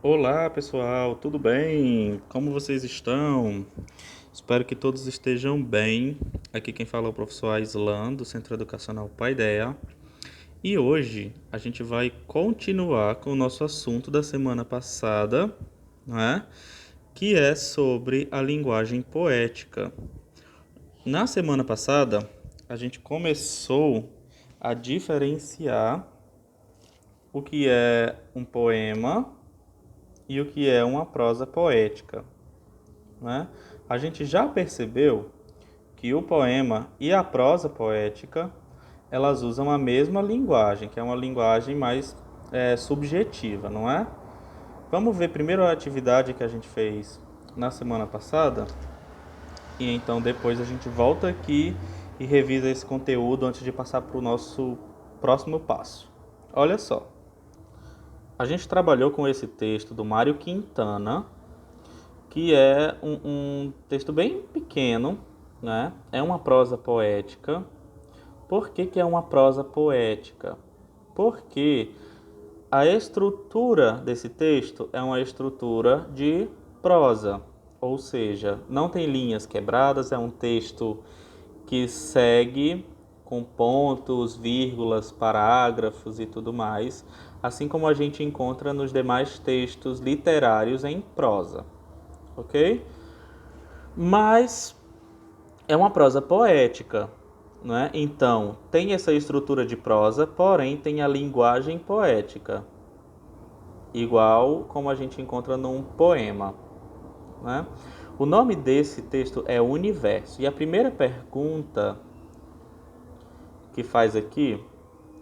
Olá pessoal, tudo bem? Como vocês estão? Espero que todos estejam bem. Aqui quem fala é o professor Aislan, do Centro Educacional Paideia. E hoje a gente vai continuar com o nosso assunto da semana passada, né? Que é sobre a linguagem poética. Na semana passada, a gente começou a diferenciar o que é um poema e o que é uma prosa poética, né? A gente já percebeu que o poema e a prosa poética elas usam a mesma linguagem, que é uma linguagem mais subjetiva, não é? Vamos ver primeiro a atividade que a gente fez na semana passada e então depois a gente volta aqui e revisa esse conteúdo antes de passar para o nosso próximo passo. Olha só, a gente trabalhou com esse texto do Mário Quintana, que é um texto bem pequeno, né? É uma prosa poética. Por que é uma prosa poética? Porque a estrutura desse texto é uma estrutura de prosa, ou seja, não tem linhas quebradas, é um texto que segue com pontos, vírgulas, parágrafos e tudo mais, assim como a gente encontra nos demais textos literários em prosa, ok? Mas é uma prosa poética, né? Então, tem essa estrutura de prosa, porém tem a linguagem poética, igual como a gente encontra num poema, né? O nome desse texto é Universo. E a primeira pergunta que faz aqui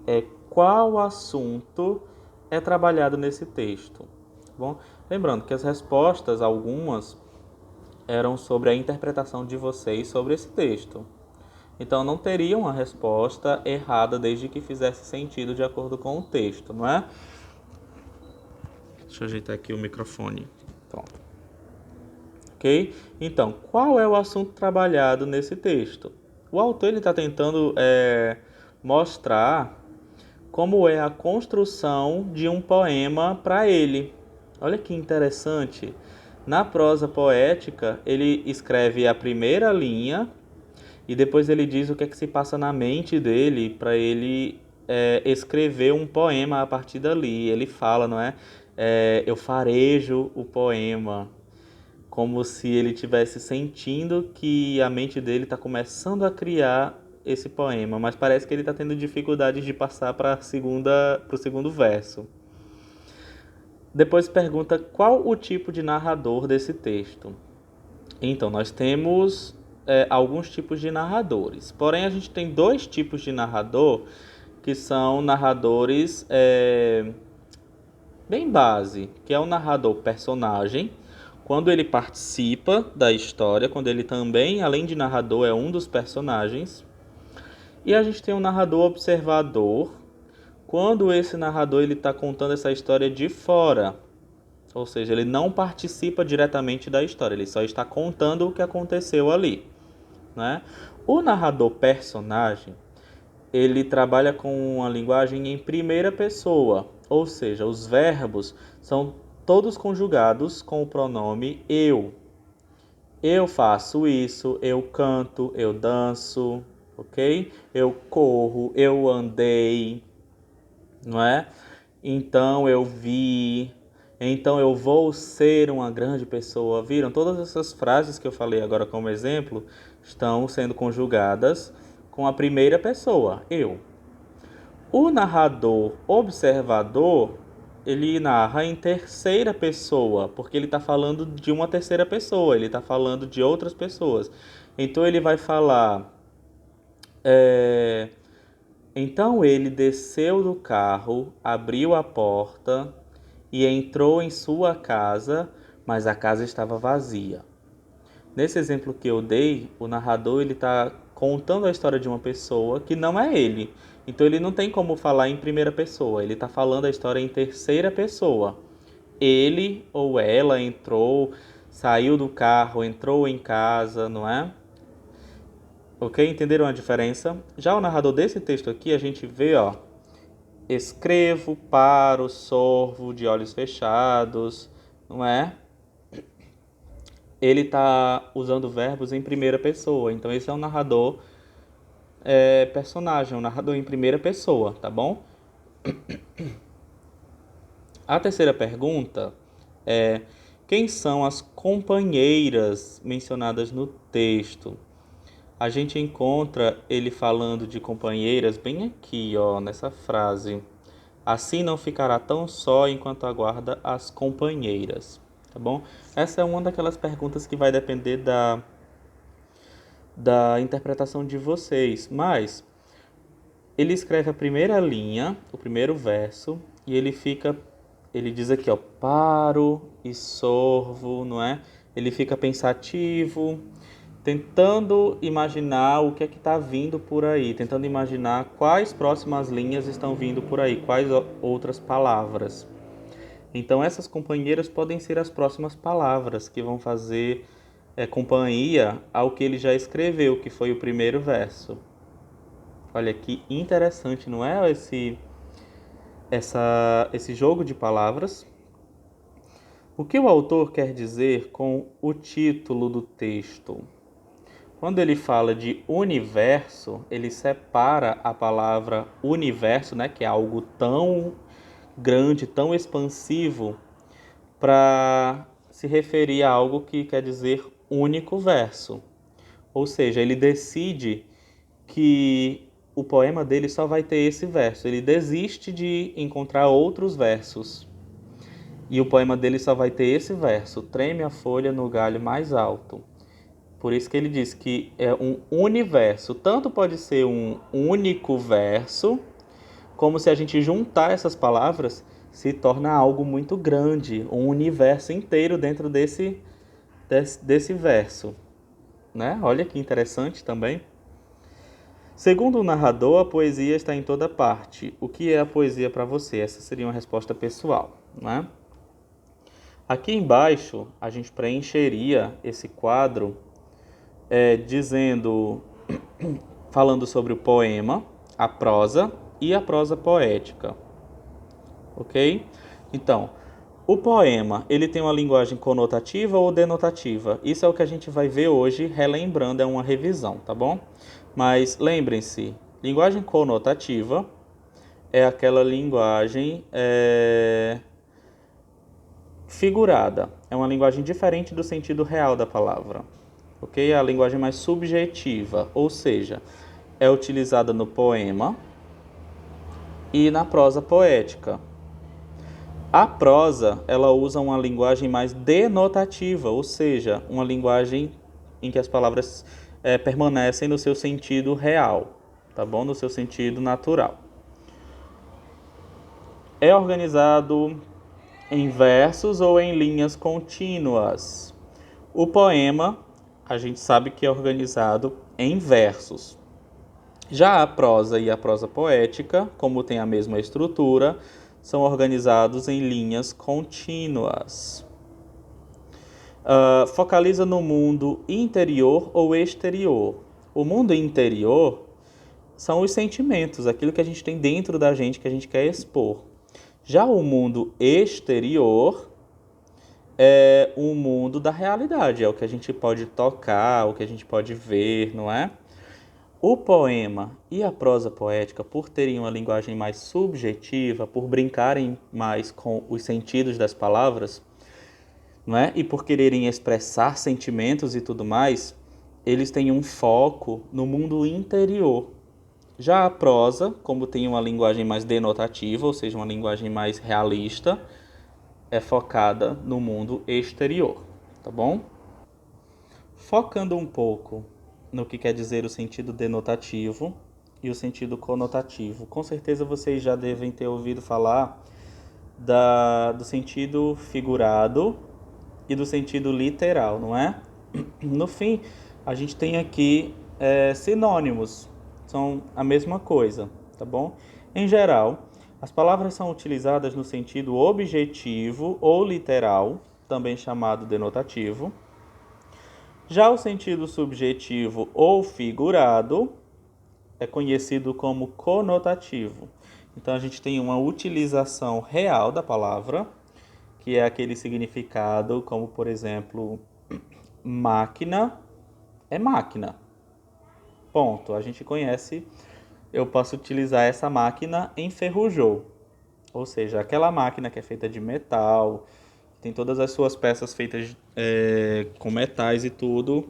é qual assunto é trabalhado nesse texto. Bom, lembrando que as respostas, algumas, eram sobre a interpretação de vocês sobre esse texto. Então não teria uma resposta errada desde que fizesse sentido de acordo com o texto, não é? Deixa eu ajeitar aqui o microfone. Pronto. Ok? Então, qual é o assunto trabalhado nesse texto? O autor está tentando mostrar como é a construção de um poema para ele. Olha que interessante. Na prosa poética, ele escreve a primeira linha e depois ele diz o que é que se passa na mente dele para ele escrever um poema a partir dali. Ele fala, não é? Eu farejo o poema, como se ele estivesse sentindo que a mente dele está começando a criar esse poema, mas parece que ele está tendo dificuldades de passar para o segundo verso. Depois pergunta qual o tipo de narrador desse texto. Então, nós temos alguns tipos de narradores. Porém, a gente tem dois tipos de narrador que são narradores bem base, que é o narrador personagem, quando ele participa da história, quando ele também, além de narrador, é um dos personagens. E a gente tem o narrador observador, quando esse narrador ele está contando essa história de fora, ou seja, ele não participa diretamente da história, ele só está contando o que aconteceu ali, né? O narrador personagem, ele trabalha com uma linguagem em primeira pessoa, ou seja, os verbos são todos conjugados com o pronome eu. Eu faço isso, eu canto, eu danço, ok? Eu corro, eu andei, não é? Então eu vi, então eu vou ser uma grande pessoa. Viram? Todas essas frases que eu falei agora como exemplo estão sendo conjugadas com a primeira pessoa, eu. O narrador observador, ele narra em terceira pessoa, porque ele está falando de uma terceira pessoa, ele está falando de outras pessoas. Então ele vai falar. é, Então ele desceu do carro, abriu a porta e entrou em sua casa, mas a casa estava vazia. Nesse exemplo que eu dei, o narrador ele está contando a história de uma pessoa que não é ele. Então ele não tem como falar em primeira pessoa, ele está falando a história em terceira pessoa. Ele ou ela entrou, saiu do carro, entrou em casa, não é? Ok? Entenderam a diferença? Já o narrador desse texto aqui, a gente vê, ó, escrevo, paro, sorvo, de olhos fechados, não é? Ele está usando verbos em primeira pessoa. Então, esse é um narrador personagem, um narrador em primeira pessoa, tá bom? A terceira pergunta é: quem são as companheiras mencionadas no texto? A gente encontra ele falando de companheiras bem aqui, ó, nessa frase. Assim não ficará tão só enquanto aguarda as companheiras, tá bom? Essa é uma daquelas perguntas que vai depender da interpretação de vocês, mas ele escreve a primeira linha, o primeiro verso, e ele diz aqui, ó, paro e sorvo, não é? Ele fica pensativo, tentando imaginar o que é que está vindo por aí, tentando imaginar quais próximas linhas estão vindo por aí, quais outras palavras. Então essas companheiras podem ser as próximas palavras que vão fazer companhia ao que ele já escreveu, que foi o primeiro verso. Olha que interessante, não é? Esse jogo de palavras. O que o autor quer dizer com o título do texto? Quando ele fala de universo, ele separa a palavra universo, né, que é algo tão grande, tão expansivo, para se referir a algo que quer dizer único verso. Ou seja, ele decide que o poema dele só vai ter esse verso. Ele desiste de encontrar outros versos. E o poema dele só vai ter esse verso: treme a folha no galho mais alto. Por isso que ele diz que é um universo. Tanto pode ser um único verso, como se a gente juntar essas palavras, se torna algo muito grande, um universo inteiro dentro desse verso, né? Olha que interessante também. Segundo o narrador, a poesia está em toda parte. O que é a poesia para você? Essa seria uma resposta pessoal, né? Aqui embaixo, a gente preencheria esse quadro falando sobre o poema, a prosa e a prosa poética, ok? Então, o poema, ele tem uma linguagem conotativa ou denotativa? Isso é o que a gente vai ver hoje, relembrando, é uma revisão, tá bom? Mas lembrem-se, linguagem conotativa é aquela linguagem figurada, é uma linguagem diferente do sentido real da palavra, ok? É a linguagem mais subjetiva, ou seja, é utilizada no poema e na prosa poética. A prosa, ela usa uma linguagem mais denotativa, ou seja, uma linguagem em que as palavras permanecem no seu sentido real, tá bom? No seu sentido natural. É organizado em versos ou em linhas contínuas. O poema, a gente sabe que é organizado em versos. Já a prosa e a prosa poética, como tem a mesma estrutura, são organizados em linhas contínuas. Focaliza no mundo interior ou exterior. O mundo interior são os sentimentos, aquilo que a gente tem dentro da gente que a gente quer expor. Já o mundo exterior é o mundo da realidade, é o que a gente pode tocar, o que a gente pode ver, não é? O poema e a prosa poética, por terem uma linguagem mais subjetiva, por brincarem mais com os sentidos das palavras, não é? E por quererem expressar sentimentos e tudo mais, eles têm um foco no mundo interior. Já a prosa, como tem uma linguagem mais denotativa, ou seja, uma linguagem mais realista, é focada no mundo exterior, tá bom? Focando um pouco no que quer dizer o sentido denotativo e o sentido conotativo. Com certeza vocês já devem ter ouvido falar do sentido figurado e do sentido literal, não é? No fim, a gente tem aqui sinônimos, são a mesma coisa, tá bom? Em geral, as palavras são utilizadas no sentido objetivo ou literal, também chamado denotativo. Já o sentido subjetivo ou figurado é conhecido como conotativo. Então a gente tem uma utilização real da palavra, que é aquele significado, como por exemplo, máquina é máquina. Ponto. A gente conhece, eu posso utilizar essa máquina enferrujou. Ou seja, aquela máquina que é feita de metal, tem todas as suas peças feitas com metais e tudo,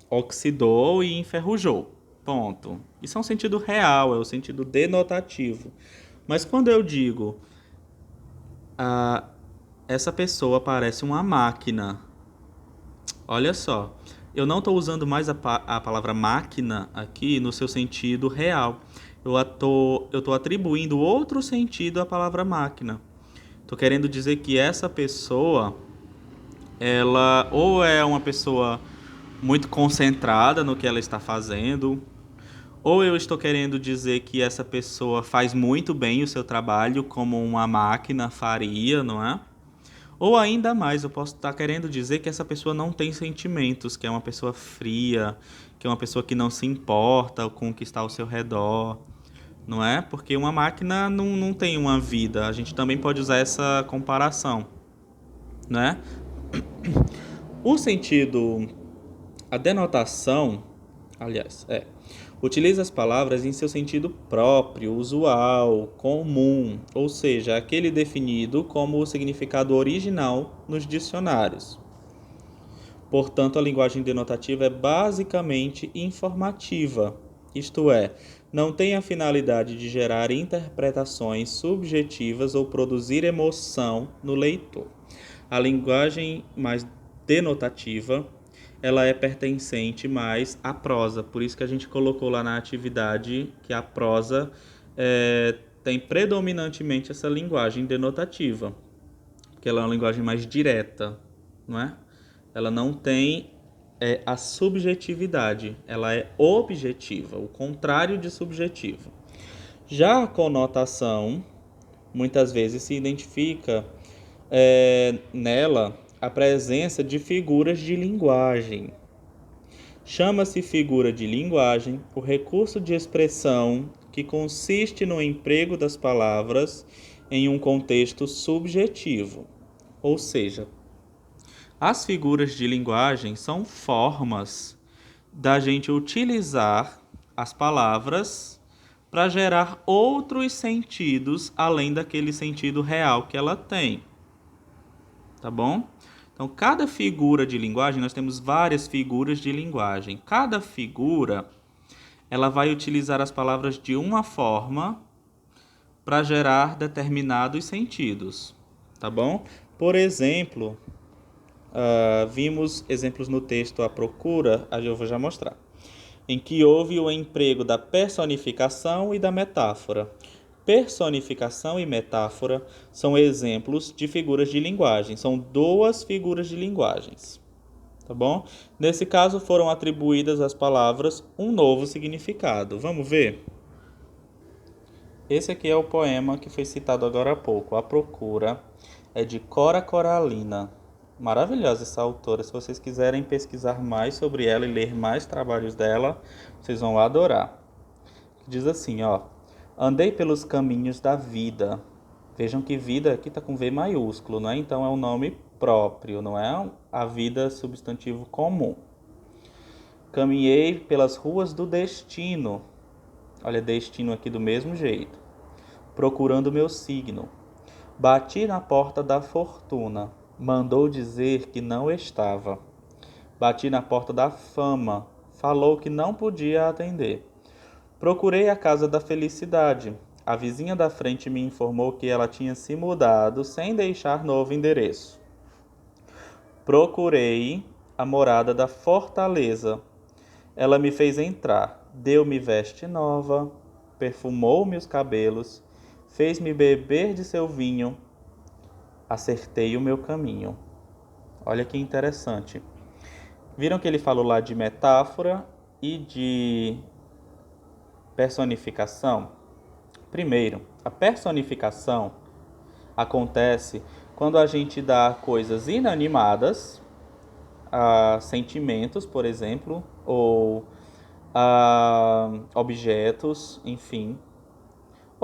oxidou e enferrujou. Ponto. Isso é um sentido real, é o sentido denotativo. Mas quando eu digo ah, essa pessoa parece uma máquina, olha só, eu não estou usando mais a palavra máquina aqui no seu sentido real. Eu estou atribuindo outro sentido à palavra máquina. Estou querendo dizer que essa pessoa, ela ou é uma pessoa muito concentrada no que ela está fazendo, ou eu estou querendo dizer que essa pessoa faz muito bem o seu trabalho como uma máquina faria, não é? Ou ainda mais, eu posso estar querendo dizer que essa pessoa não tem sentimentos, que é uma pessoa fria, que é uma pessoa que não se importa com o que está ao seu redor, não é? Porque uma máquina não tem uma vida. A gente também pode usar essa comparação, né? O sentido, a denotação, aliás, utiliza as palavras em seu sentido próprio, usual, comum, ou seja, aquele definido como o significado original nos dicionários. Portanto, a linguagem denotativa é basicamente informativa, isto é, não tem a finalidade de gerar interpretações subjetivas ou produzir emoção no leitor. A linguagem mais denotativa, ela é pertencente mais à prosa, por isso que a gente colocou lá na atividade que a prosa tem predominantemente essa linguagem denotativa, porque ela é uma linguagem mais direta, não é? Ela não tem a subjetividade, ela é objetiva, o contrário de subjetiva. Já a conotação, muitas vezes se identifica nela a presença de figuras de linguagem. Chama-se figura de linguagem o recurso de expressão que consiste no emprego das palavras em um contexto subjetivo, ou seja, as figuras de linguagem são formas da gente utilizar as palavras para gerar outros sentidos além daquele sentido real que ela tem. Tá bom? Então, cada figura de linguagem, nós temos várias figuras de linguagem. Cada figura, ela vai utilizar as palavras de uma forma para gerar determinados sentidos. Tá bom? Por exemplo, vimos exemplos no texto à procura, eu vou já mostrar, em que houve o emprego da personificação e da metáfora. Personificação e metáfora são exemplos de figuras de linguagem, são duas figuras de linguagens, tá bom? Nesse caso foram atribuídas às palavras um novo significado. Vamos ver? Esse aqui é o poema que foi citado agora há pouco, A Procura, é de Cora Coralina. Maravilhosa essa autora. Se vocês quiserem pesquisar mais sobre ela e ler mais trabalhos dela, vocês vão adorar. Diz assim, ó: andei pelos caminhos da vida. Vejam que vida aqui está com V maiúsculo, não é? Então é um nome próprio, não é a vida substantivo comum. Caminhei pelas ruas do destino. Olha, destino aqui do mesmo jeito. Procurando meu signo. Bati na porta da fortuna. Mandou dizer que não estava. Bati na porta da fama. Falou que não podia atender. Procurei a casa da felicidade. A vizinha da frente me informou que ela tinha se mudado sem deixar novo endereço. Procurei a morada da fortaleza. Ela me fez entrar, deu-me veste nova, perfumou-me os cabelos, fez-me beber de seu vinho, acertei o meu caminho. Olha que interessante. Viram que ele falou lá de metáfora e de personificação? Primeiro, a personificação acontece quando a gente dá coisas inanimadas a sentimentos, por exemplo, ou a objetos, enfim,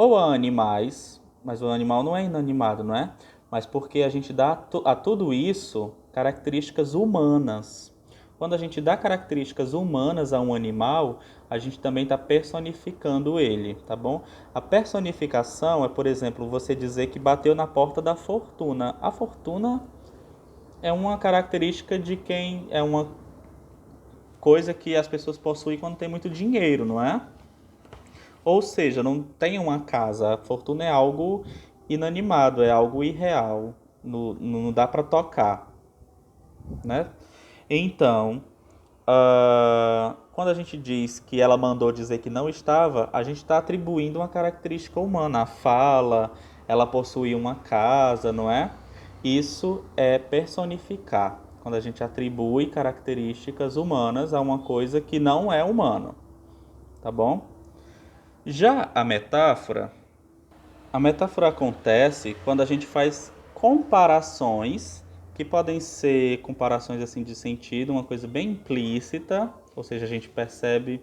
ou a animais, mas o animal não é inanimado, não é? Mas porque a gente dá a tudo isso características humanas. Quando a gente dá características humanas a um animal, a gente também está personificando ele, tá bom? A personificação é, por exemplo, você dizer que bateu na porta da fortuna. A fortuna é uma característica de quem é uma coisa que as pessoas possuem quando tem muito dinheiro, não é? Ou seja, não tem uma casa. A fortuna é algo inanimado, é algo irreal. Não dá para tocar, né? Então, quando a gente diz que ela mandou dizer que não estava, a gente está atribuindo uma característica humana. A fala, ela possuía uma casa, não é? Isso é personificar. Quando a gente atribui características humanas a uma coisa que não é humano, tá bom? Já a metáfora acontece quando a gente faz comparações, que podem ser comparações assim de sentido, uma coisa bem implícita, ou seja, a gente percebe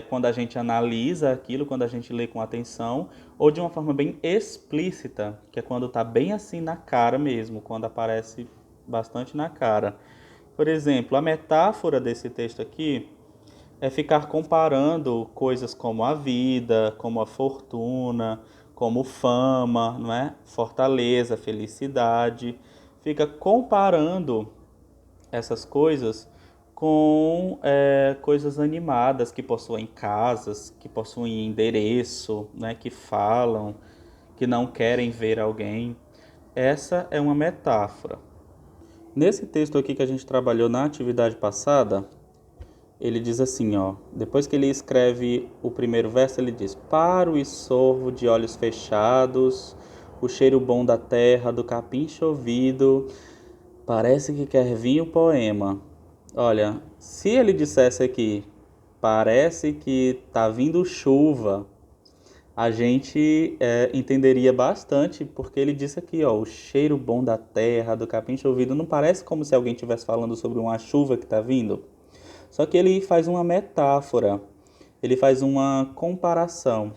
quando a gente analisa aquilo, quando a gente lê com atenção, ou de uma forma bem explícita, que é quando está bem assim na cara mesmo, quando aparece bastante na cara. Por exemplo, a metáfora desse texto aqui é ficar comparando coisas como a vida, como a fortuna, como fama, não é? Fortaleza, felicidade. Fica comparando essas coisas com coisas animadas que possuem casas, que possuem endereço, né? Que falam, que não querem ver alguém. Essa é uma metáfora. Nesse texto aqui que a gente trabalhou na atividade passada, ele diz assim, ó, depois que ele escreve o primeiro verso, ele diz: Paro e sorvo de olhos fechados, o cheiro bom da terra, do capim chovido, parece que quer vir o poema. Olha, se ele dissesse aqui, parece que tá vindo chuva, a gente entenderia bastante, porque ele disse aqui, ó, o cheiro bom da terra, do capim chovido, não parece como se alguém estivesse falando sobre uma chuva que tá vindo? Só que ele faz uma metáfora, ele faz uma comparação.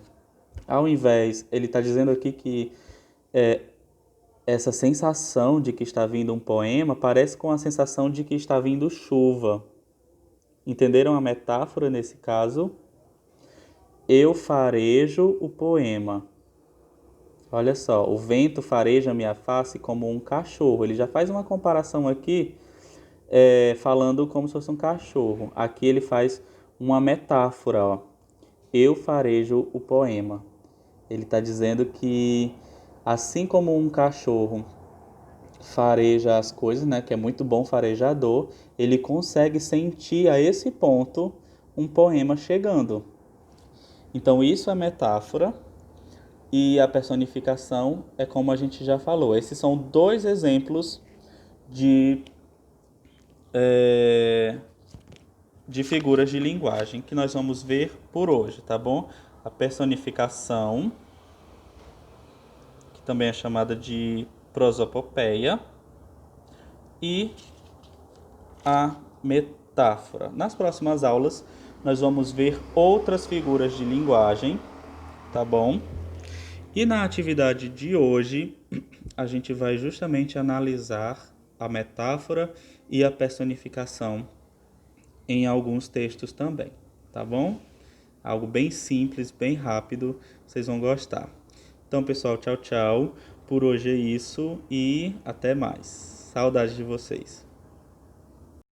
Ao invés, ele está dizendo aqui que essa sensação de que está vindo um poema parece com a sensação de que está vindo chuva. Entenderam a metáfora nesse caso? Eu farejo o poema. Olha só, o vento fareja minha face como um cachorro. Ele já faz uma comparação aqui falando como se fosse um cachorro. Aqui ele faz uma metáfora, ó. Eu farejo o poema. Ele está dizendo que, assim como um cachorro fareja as coisas, né, que é muito bom farejador, ele consegue sentir a esse ponto um poema chegando. Então isso é metáfora e a personificação é como a gente já falou. Esses são dois exemplos de de figuras de linguagem que nós vamos ver por hoje, tá bom? A personificação, que também é chamada de prosopopeia, e a metáfora. Nas próximas aulas, nós vamos ver outras figuras de linguagem, tá bom? E na atividade de hoje, a gente vai justamente analisar a metáfora e a personificação em alguns textos também, tá bom? Algo bem simples, bem rápido, vocês vão gostar. Então, pessoal, tchau, tchau. Por hoje é isso e até mais. Saudades de vocês.